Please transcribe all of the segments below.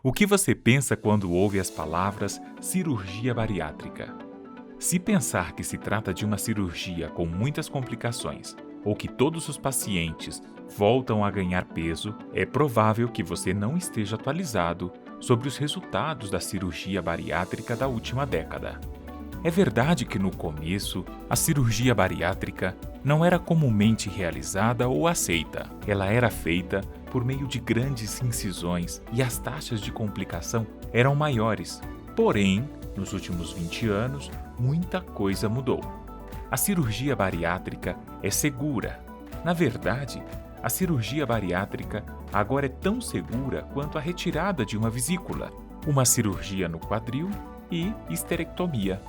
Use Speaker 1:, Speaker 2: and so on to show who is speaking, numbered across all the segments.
Speaker 1: O que você pensa quando ouve as palavras cirurgia bariátrica? Se pensar que se trata de uma cirurgia com muitas complicações ou que todos os pacientes voltam a ganhar peso, é provável que você não esteja atualizado sobre os resultados da cirurgia bariátrica da última década. É verdade que no começo, a cirurgia bariátrica não era comumente realizada ou aceita. Ela era feita por meio de grandes incisões e as taxas de complicação eram maiores. Porém, nos últimos 20 anos, muita coisa mudou. A cirurgia bariátrica é segura. Na verdade, a cirurgia bariátrica agora é tão segura quanto a retirada de uma vesícula, uma cirurgia no quadril e histerectomia,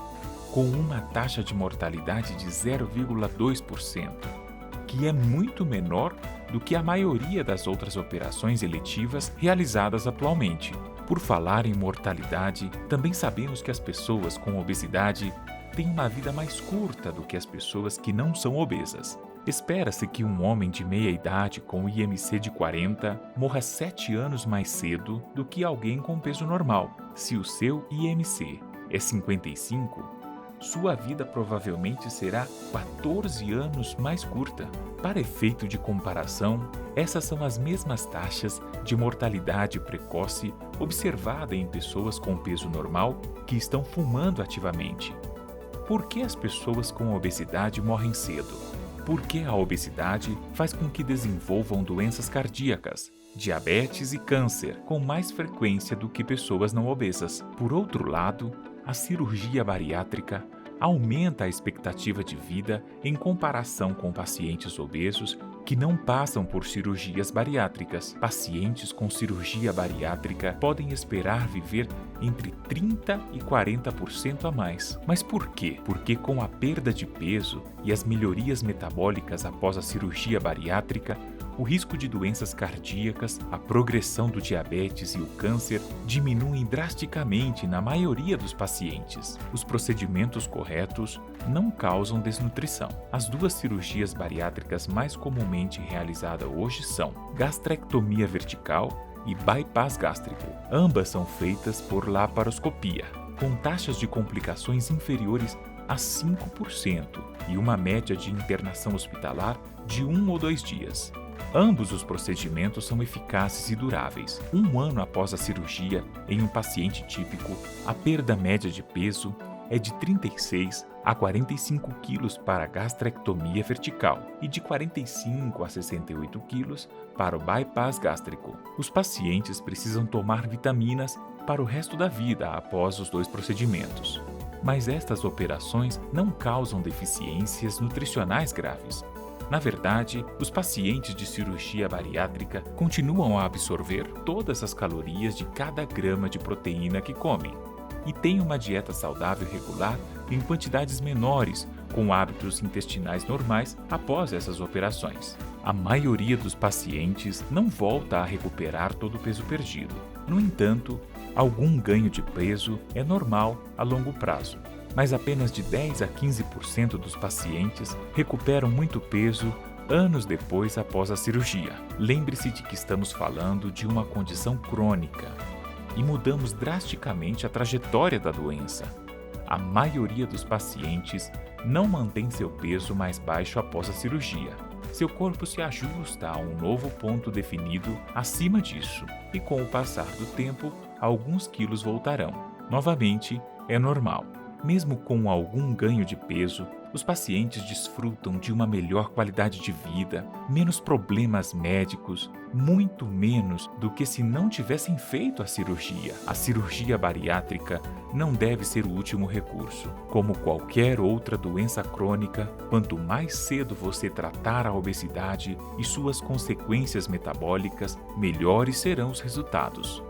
Speaker 1: com uma taxa de mortalidade de 0,2%, que é muito menor do que a maioria das outras operações eletivas realizadas atualmente. Por falar em mortalidade, também sabemos que as pessoas com obesidade têm uma vida mais curta do que as pessoas que não são obesas. Espera-se que um homem de meia idade com IMC de 40 morra 7 anos mais cedo do que alguém com peso normal. Se o seu IMC é 55, sua vida provavelmente será 14 anos mais curta. Para efeito de comparação, essas são as mesmas taxas de mortalidade precoce observada em pessoas com peso normal que estão fumando ativamente. Por que as pessoas com obesidade morrem cedo? Porque a obesidade faz com que desenvolvam doenças cardíacas, diabetes e câncer com mais frequência do que pessoas não obesas. Por outro lado, a cirurgia bariátrica aumenta a expectativa de vida em comparação com pacientes obesos que não passam por cirurgias bariátricas. Pacientes com cirurgia bariátrica podem esperar viver entre 30% e 40% a mais. Mas por quê? Porque com a perda de peso e as melhorias metabólicas após a cirurgia bariátrica, o risco de doenças cardíacas, a progressão do diabetes e o câncer diminuem drasticamente na maioria dos pacientes. Os procedimentos corretos não causam desnutrição. As duas cirurgias bariátricas mais comumente realizadas hoje são gastrectomia vertical e bypass gástrico. Ambas são feitas por laparoscopia, com taxas de complicações inferiores a 5% e uma média de internação hospitalar de 1 ou 2 dias. Ambos os procedimentos são eficazes e duráveis. 1 ano após a cirurgia, em um paciente típico, a perda média de peso é de 36 a 45 quilos para a gastrectomia vertical e de 45 a 68 quilos para o bypass gástrico. Os pacientes precisam tomar vitaminas para o resto da vida após os 2 procedimentos. Mas estas operações não causam deficiências nutricionais graves. Na verdade, os pacientes de cirurgia bariátrica continuam a absorver todas as calorias de cada grama de proteína que comem e têm uma dieta saudável regular em quantidades menores, com hábitos intestinais normais após essas operações. A maioria dos pacientes não volta a recuperar todo o peso perdido. No entanto, algum ganho de peso é normal a longo prazo, mas apenas de 10 a 15% dos pacientes recuperam muito peso anos depois após a cirurgia. Lembre-se de que estamos falando de uma condição crônica e mudamos drasticamente a trajetória da doença. A maioria dos pacientes não mantém seu peso mais baixo após a cirurgia. Seu corpo se ajusta a um novo ponto definido acima disso e, com o passar do tempo, alguns quilos voltarão. Novamente, é normal. Mesmo com algum ganho de peso, os pacientes desfrutam de uma melhor qualidade de vida, menos problemas médicos, muito menos do que se não tivessem feito a cirurgia. A cirurgia bariátrica não deve ser o último recurso. Como qualquer outra doença crônica, quanto mais cedo você tratar a obesidade e suas consequências metabólicas, melhores serão os resultados.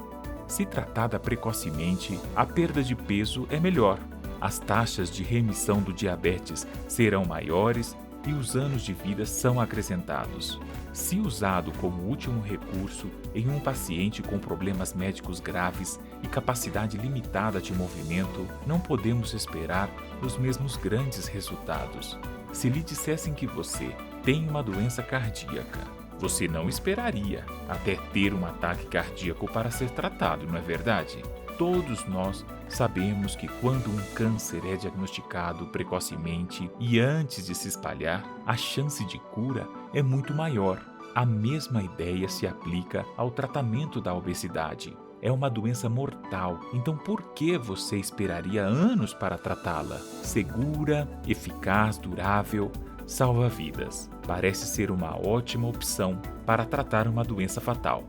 Speaker 1: Se tratada precocemente, a perda de peso é melhor. As taxas de remissão do diabetes serão maiores e os anos de vida são acrescentados. Se usado como último recurso em um paciente com problemas médicos graves e capacidade limitada de movimento, não podemos esperar os mesmos grandes resultados. Se lhe dissessem que você tem uma doença cardíaca Você não esperaria até ter um ataque cardíaco para ser tratado, não é verdade? Todos nós sabemos que quando um câncer é diagnosticado precocemente e antes de se espalhar, a chance de cura é muito maior. A mesma ideia se aplica ao tratamento da obesidade. É uma doença mortal, então por que você esperaria anos para tratá-la? Segura, eficaz, durável, salva vidas. Parece ser uma ótima opção para tratar uma doença fatal.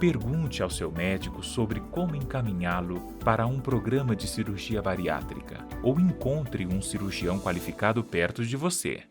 Speaker 1: Pergunte ao seu médico sobre como encaminhá-lo para um programa de cirurgia bariátrica ou encontre um cirurgião qualificado perto de você.